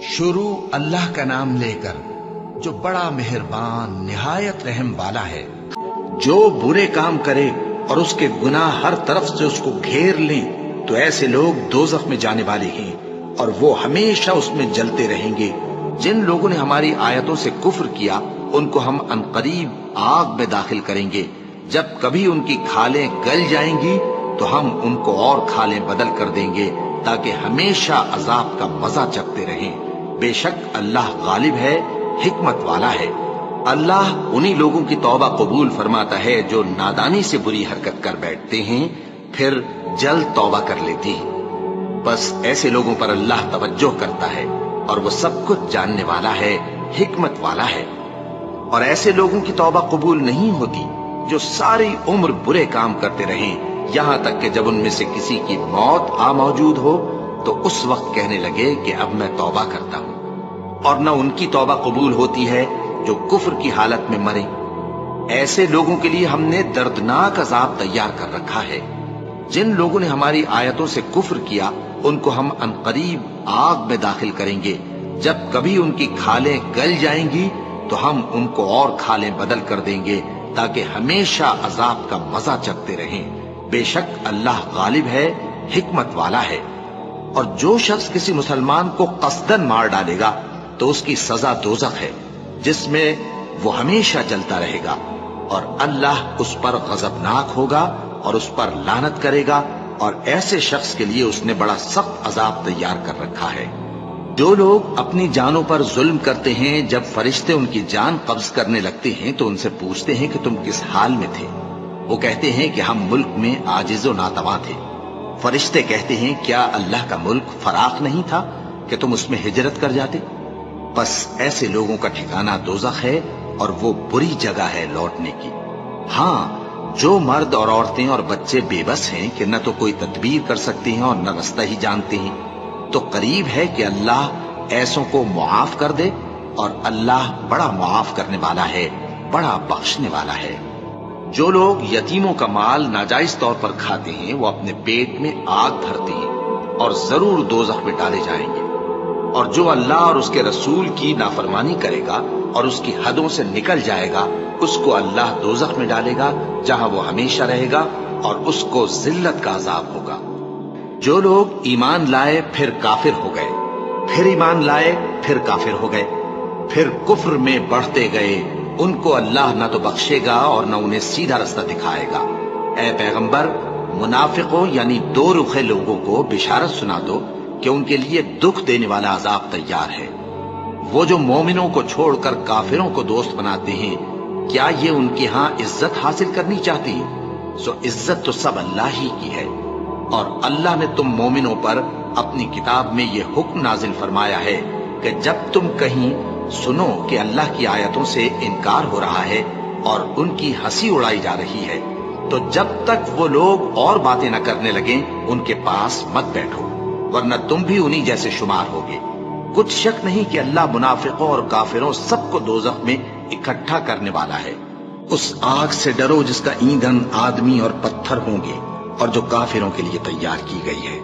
شروع اللہ کا نام لے کر جو بڑا مہربان نہایت رحم والا ہے۔ جو برے کام کرے اور اس کے گناہ ہر طرف سے اس کو گھیر لیں تو ایسے لوگ دوزخ میں جانے والے ہیں اور وہ ہمیشہ اس میں جلتے رہیں گے۔ جن لوگوں نے ہماری آیتوں سے کفر کیا ان کو ہم عنقریب آگ میں داخل کریں گے۔ جب کبھی ان کی کھالیں گل جائیں گی تو ہم ان کو اور کھالیں بدل کر دیں گے تاکہ ہمیشہ عذاب کا مزہ چکھتے رہیں۔ بے شک اللہ غالب ہے، حکمت والا ہے۔ اللہ انہی لوگوں کی توبہ قبول فرماتا ہے جو نادانی سے بری حرکت کر بیٹھتے ہیں پھر جلد توبہ کر لیتے ہیں۔ بس ایسے لوگوں پر اللہ توجہ کرتا ہے اور وہ سب کچھ جاننے والا ہے، حکمت والا ہے۔ اور ایسے لوگوں کی توبہ قبول نہیں ہوتی جو ساری عمر برے کام کرتے رہیں یہاں تک کہ جب ان میں سے کسی کی موت آ موجود ہو تو اس وقت کہنے لگے کہ اب میں توبہ کرتا ہوں۔ اور نہ ان کی توبہ قبول ہوتی ہے جو کفر کی حالت میں مرے۔ ایسے لوگوں کے لیے ہم نے دردناک عذاب تیار کر رکھا ہے۔ جن لوگوں نے ہماری آیتوں سے کفر کیا ان کو ہم عنقریب آگ میں داخل کریں گے۔ جب کبھی ان کی کھالیں گل جائیں گی تو ہم ان کو اور کھالیں بدل کر دیں گے تاکہ ہمیشہ عذاب کا مزہ چکھتے رہیں۔ بے شک اللہ غالب ہے، حکمت والا ہے۔ اور جو شخص کسی مسلمان کو قصدن مار ڈالے گا تو اس کی سزا دوزخ ہے جس میں وہ ہمیشہ جلتا رہے گا، اور اللہ اس پر غضبناک ہوگا اور اس پر لعنت کرے گا، اور ایسے شخص کے لیے اس نے بڑا سخت عذاب تیار کر رکھا ہے۔ جو لوگ اپنی جانوں پر ظلم کرتے ہیں جب فرشتے ان کی جان قبض کرنے لگتے ہیں تو ان سے پوچھتے ہیں کہ تم کس حال میں تھے؟ وہ کہتے ہیں کہ ہم ملک میں عاجز و ناتواں تھے۔ فرشتے کہتے ہیں کیا اللہ کا ملک فراخ نہیں تھا کہ تم اس میں ہجرت کر جاتے؟ بس ایسے لوگوں کا ٹھکانہ دوزخ ہے اور وہ بری جگہ ہے لوٹنے کی۔ ہاں، جو مرد اور عورتیں اور بچے بے بس ہیں کہ نہ تو کوئی تدبیر کر سکتے ہیں اور نہ رستہ ہی جانتے ہیں، تو قریب ہے کہ اللہ ایسوں کو معاف کر دے، اور اللہ بڑا معاف کرنے والا ہے، بڑا بخشنے والا ہے۔ جو لوگ یتیموں کا مال ناجائز طور پر کھاتے ہیں وہ اپنے پیٹ میں آگ بھرتے ہیں اور ضرور دوزخ میں ڈالے جائیں گے۔ اور جو اللہ اور اس کے رسول کی نافرمانی کرے گا اور اس کی حدوں سے نکل جائے گا اس کو اللہ دوزخ میں ڈالے گا جہاں وہ ہمیشہ رہے گا، اور اس کو ذلت کا عذاب ہوگا۔ جو لوگ ایمان لائے پھر کافر ہو گئے، پھر ایمان لائے پھر کافر ہو گئے، پھر کفر میں بڑھتے گئے، ان کو اللہ نہ تو بخشے گا اور نہ انہیں سیدھا رستہ دکھائے گا۔ اے پیغمبر، منافقوں یعنی دو رخے لوگوں کو بشارت سنا دو کہ ان کے لیے دکھ دینے والا عذاب تیار ہے۔ وہ جو مومنوں کو چھوڑ کر کافروں کو دوست بناتے ہیں، کیا یہ ان کے ہاں عزت حاصل کرنی چاہتے ہیں؟ سو عزت تو سب اللہ ہی کی ہے۔ اور اللہ نے تم مومنوں پر اپنی کتاب میں یہ حکم نازل فرمایا ہے کہ جب تم کہیں سنو کہ اللہ کی آیتوں سے انکار ہو رہا ہے اور ان کی ہنسی اڑائی جا رہی ہے تو جب تک وہ لوگ اور باتیں نہ کرنے لگیں ان کے پاس مت بیٹھو، ورنہ تم بھی انہی جیسے شمار ہوگے۔ کچھ شک نہیں کہ اللہ منافقوں اور کافروں سب کو دوزخ میں اکٹھا کرنے والا ہے۔ اس آگ سے ڈرو جس کا ایندھن آدمی اور پتھر ہوں گے اور جو کافروں کے لیے تیار کی گئی ہے۔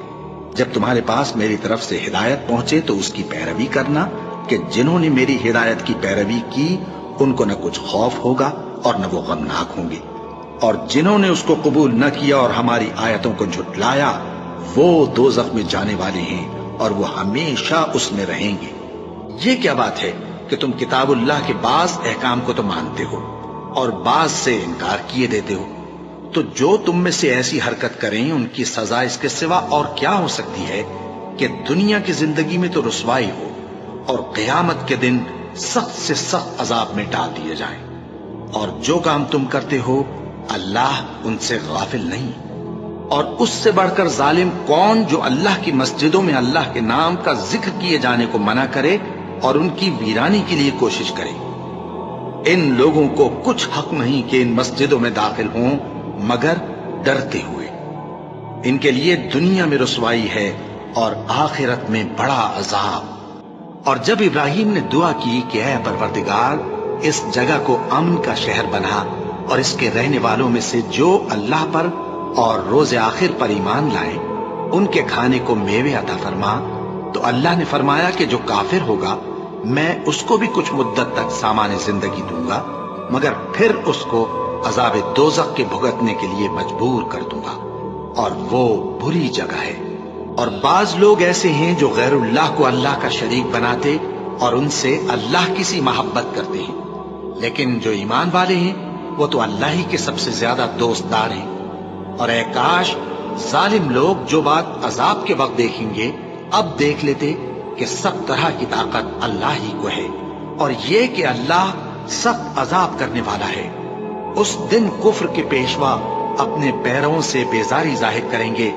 جب تمہارے پاس میری طرف سے ہدایت پہنچے تو اس کی پیروی کرنا کہ جنہوں نے میری ہدایت کی پیروی کی ان کو نہ کچھ خوف ہوگا اور نہ وہ غمناک ہوں گے، اور جنہوں نے اس کو قبول نہ کیا اور ہماری آیتوں کو جھٹلایا وہ دوزخ میں جانے والے ہیں اور وہ ہمیشہ اس میں رہیں گے۔ یہ کیا بات ہے کہ تم کتاب اللہ کے بعض احکام کو تو مانتے ہو اور بعض سے انکار کیے دیتے ہو؟ تو جو تم میں سے ایسی حرکت کریں ان کی سزا اس کے سوا اور کیا ہو سکتی ہے کہ دنیا کی زندگی میں تو رسوائی ہو اور قیامت کے دن سخت سے سخت عذاب میں ڈال دیے جائیں۔ اور جو کام تم کرتے ہو اللہ ان سے غافل نہیں۔ اور اس سے بڑھ کر ظالم کون جو اللہ کی مسجدوں میں اللہ کے نام کا ذکر کیے جانے کو منع کرے اور ان کی ویرانی کے لیے کوشش کرے۔ ان لوگوں کو کچھ حق نہیں کہ ان مسجدوں میں داخل ہوں مگر ڈرتے ہوئے۔ ان کے لیے دنیا میں رسوائی ہے اور آخرت میں بڑا عذاب۔ اور جب ابراہیم نے دعا کی کہ اے پروردگار اس جگہ کو امن کا شہر بنا اور اس کے رہنے والوں میں سے جو اللہ پر اور روز آخر پر ایمان لائیں ان کے کھانے کو میوے عطا فرما، تو اللہ نے فرمایا کہ جو کافر ہوگا میں اس کو بھی کچھ مدت تک سامان زندگی دوں گا، مگر پھر اس کو عذاب دوزخ کے بھگتنے کے لیے مجبور کر دوں گا، اور وہ بری جگہ ہے۔ اور بعض لوگ ایسے ہیں جو غیر اللہ کو اللہ کا شریک بناتے اور ان سے اللہ کی سی محبت کرتے ہیں، لیکن جو ایمان والے ہیں وہ تو اللہ ہی کے سب سے زیادہ دوست دار ہیں۔ اور اے کاش ظالم لوگ جو بات عذاب کے وقت دیکھیں گے اب دیکھ لیتے کہ سب طرح کی طاقت اللہ ہی کو ہے، اور یہ کہ اللہ سخت عذاب کرنے والا ہے۔ اس دن کفر کے پیشوا اپنے پیروں سے بیزاری ظاہر کریں گے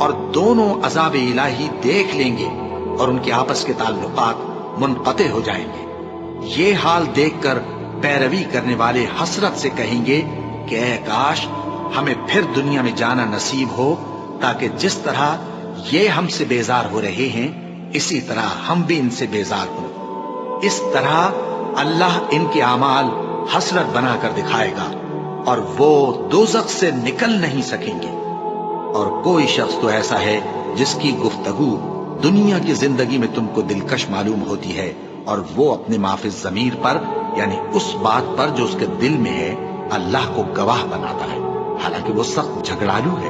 اور دونوں عذاب الہی دیکھ لیں گے اور ان کے آپس کے تعلقات منقطع ہو جائیں گے۔ یہ حال دیکھ کر پیروی کرنے والے حسرت سے کہیں گے کہ اے کاش ہمیں پھر دنیا میں جانا نصیب ہو، تاکہ جس طرح یہ ہم سے بیزار ہو رہے ہیں اسی طرح ہم بھی ان سے بیزار ہوں۔ اس طرح اللہ ان کے اعمال حسرت بنا کر دکھائے گا اور وہ دوزخ سے نکل نہیں سکیں گے۔ اور کوئی شخص تو ایسا ہے جس کی گفتگو دنیا کی زندگی میں تم کو دلکش معلوم ہوتی ہے، اور وہ اپنے معافی ضمیر پر یعنی اس بات پر جو اس کے دل میں ہے اللہ کو گواہ بناتا ہے، حالانکہ وہ سخت جھگڑالو ہے۔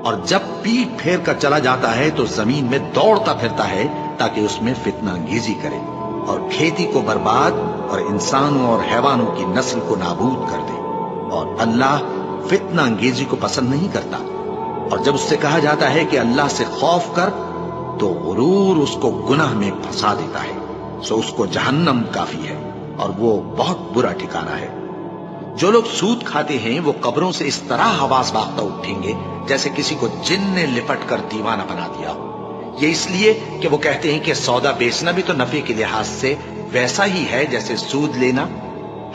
اور جب پیٹ پھیر کر چلا جاتا ہے تو زمین میں دوڑتا پھرتا ہے تاکہ اس میں فتنہ انگیزی کرے اور کھیتی کو برباد اور انسانوں اور حیوانوں کی نسل کو نابود کر دے، اور اللہ فتنہ انگیزی کو پسند نہیں کرتا۔ اور جب اس سے کہا جاتا ہے کہ اللہ سے خوف کر تو غرور اس کو گناہ میں پھنسا دیتا ہے، سو اس کو جہنم کافی ہے اور وہ بہت برا ٹھکانہ ہے۔ جو لوگ سود کھاتے ہیں وہ قبروں سے اس طرح حواس باختہ اٹھیں گے جیسے کسی کو جن نے لپٹ کر دیوانہ بنا دیا ہو۔ یہ اس لیے کہ وہ کہتے ہیں کہ سودا بیچنا بھی تو نفع کے لحاظ سے ویسا ہی ہے جیسے سود لینا،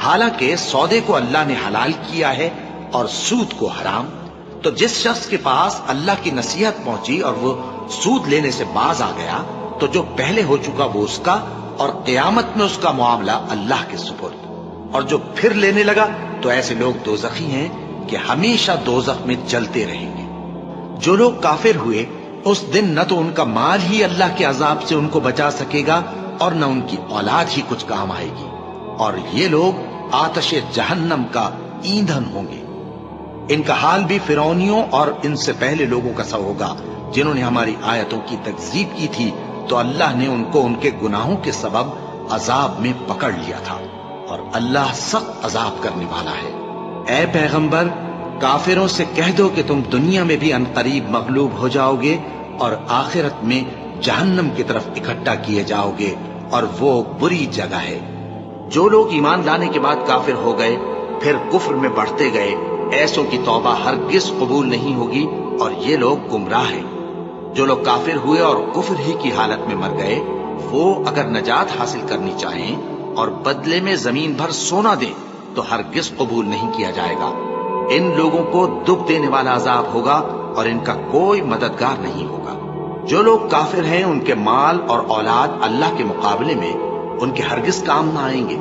حالانکہ سودے کو اللہ نے حلال کیا ہے اور سود کو حرام۔ تو جس شخص کے پاس اللہ کی نصیحت پہنچی اور وہ سود لینے سے باز آ گیا تو جو پہلے ہو چکا وہ اس کا، اور قیامت میں اس کا معاملہ اللہ کے سپرد۔ اور جو پھر لینے لگا تو ایسے لوگ دوزخی ہیں کہ ہمیشہ دوزخ میں جلتے رہیں گے۔ جو لوگ کافر ہوئے اس دن نہ تو ان کا مال ہی اللہ کے عذاب سے ان کو بچا سکے گا اور نہ ان کی اولاد ہی کچھ کام آئے گی، اور یہ لوگ آتش جہنم کا ایندھن ہوں گے۔ ان کا حال بھی فرعونیوں اور ان سے پہلے لوگوں کا سا ہوگا جنہوں نے ہماری آیتوں کی تکذیب کی تھی، تو اللہ نے ان کو ان کے گناہوں کے سبب عذاب میں پکڑ لیا تھا، اور اللہ سخت عذاب کرنے والا ہے۔ اے پیغمبر کافروں سے کہہ دو کہ تم دنیا میں بھی عنقریب مغلوب ہو جاؤ گے اور آخرت میں جہنم کی طرف اکٹھا کیے جاؤ گے، اور وہ بری جگہ ہے۔ جو لوگ ایمان لانے کے بعد کافر ہو گئے پھر کفر میں بڑھتے گئے، ایسوں کی توبہ ہرگز قبول نہیں ہوگی، اور یہ لوگ گمراہ ہیں۔ جو لوگ کافر ہوئے اور کفر ہی کی حالت میں مر گئے، وہ اگر نجات حاصل کرنی چاہیں اور بدلے میں زمین بھر سونا دیں تو ہرگز قبول نہیں کیا جائے گا۔ ان لوگوں کو دکھ دینے والا عذاب ہوگا اور ان کا کوئی مددگار نہیں ہوگا۔ جو لوگ کافر ہیں ان کے مال اور اولاد اللہ کے مقابلے میں ان کے ہرگز کام نہ آئیں گے،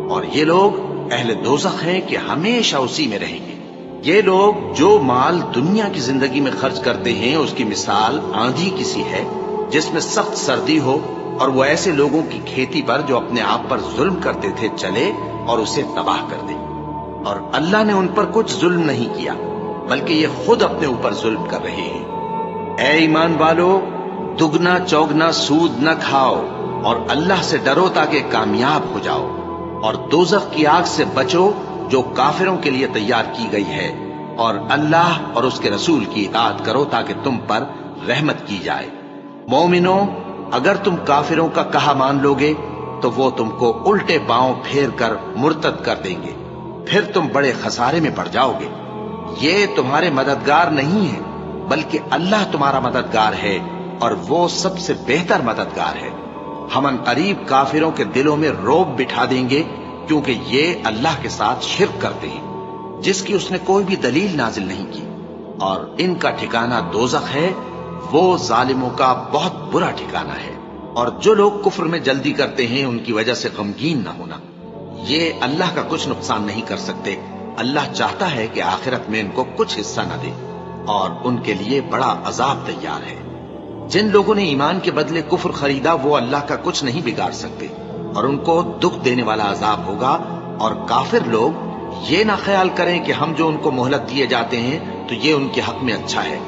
اور یہ لوگ اہل دوزخ ہیں کہ ہمیشہ اسی میں رہیں گے۔ یہ لوگ جو مال دنیا کی زندگی میں خرچ کرتے ہیں اس کی مثال آندھی کی سی ہے جس میں سخت سردی ہو، اور وہ ایسے لوگوں کی کھیتی پر جو اپنے آپ پر ظلم کرتے تھے چلے اور اسے تباہ کر دے۔ اور اللہ نے ان پر کچھ ظلم نہیں کیا بلکہ یہ خود اپنے اوپر ظلم کر رہے ہیں۔ اے ایمان والو دگنا چوگنا سود نہ کھاؤ اور اللہ سے ڈرو تاکہ کامیاب ہو جاؤ، اور دوزخ کی آگ سے بچو جو کافروں کے لیے تیار کی گئی ہے، اور اللہ اور اس کے رسول کی اطاعت کرو تاکہ تم پر رحمت کی جائے۔ مومنو اگر تم کافروں کا کہا مان لو گے تو وہ تم کو الٹے پاؤں پھیر کر مرتد کر دیں گے، پھر تم بڑے خسارے میں پڑ جاؤ گے۔ یہ تمہارے مددگار نہیں ہے بلکہ اللہ تمہارا مددگار ہے، اور وہ سب سے بہتر مددگار ہے۔ ہم عنقریب کافروں کے دلوں میں رعب بٹھا دیں گے کیونکہ یہ اللہ کے ساتھ شرک کرتے ہیں جس کی اس نے کوئی بھی دلیل نازل نہیں کی، اور ان کا ٹھکانہ دوزخ ہے، وہ ظالموں کا بہت برا ٹھکانہ ہے۔ اور جو لوگ کفر میں جلدی کرتے ہیں ان کی وجہ سے غمگین نہ ہونا، یہ اللہ کا کچھ نقصان نہیں کر سکتے۔ اللہ چاہتا ہے کہ آخرت میں ان کو کچھ حصہ نہ دے اور ان کے لیے بڑا عذاب تیار ہے۔ جن لوگوں نے ایمان کے بدلے کفر خریدا وہ اللہ کا کچھ نہیں بگاڑ سکتے، اور ان کو دکھ دینے والا عذاب ہوگا۔ اور کافر لوگ یہ نہ خیال کریں کہ ہم جو ان کو مہلت دیے جاتے ہیں تو یہ ان کے حق میں اچھا ہے،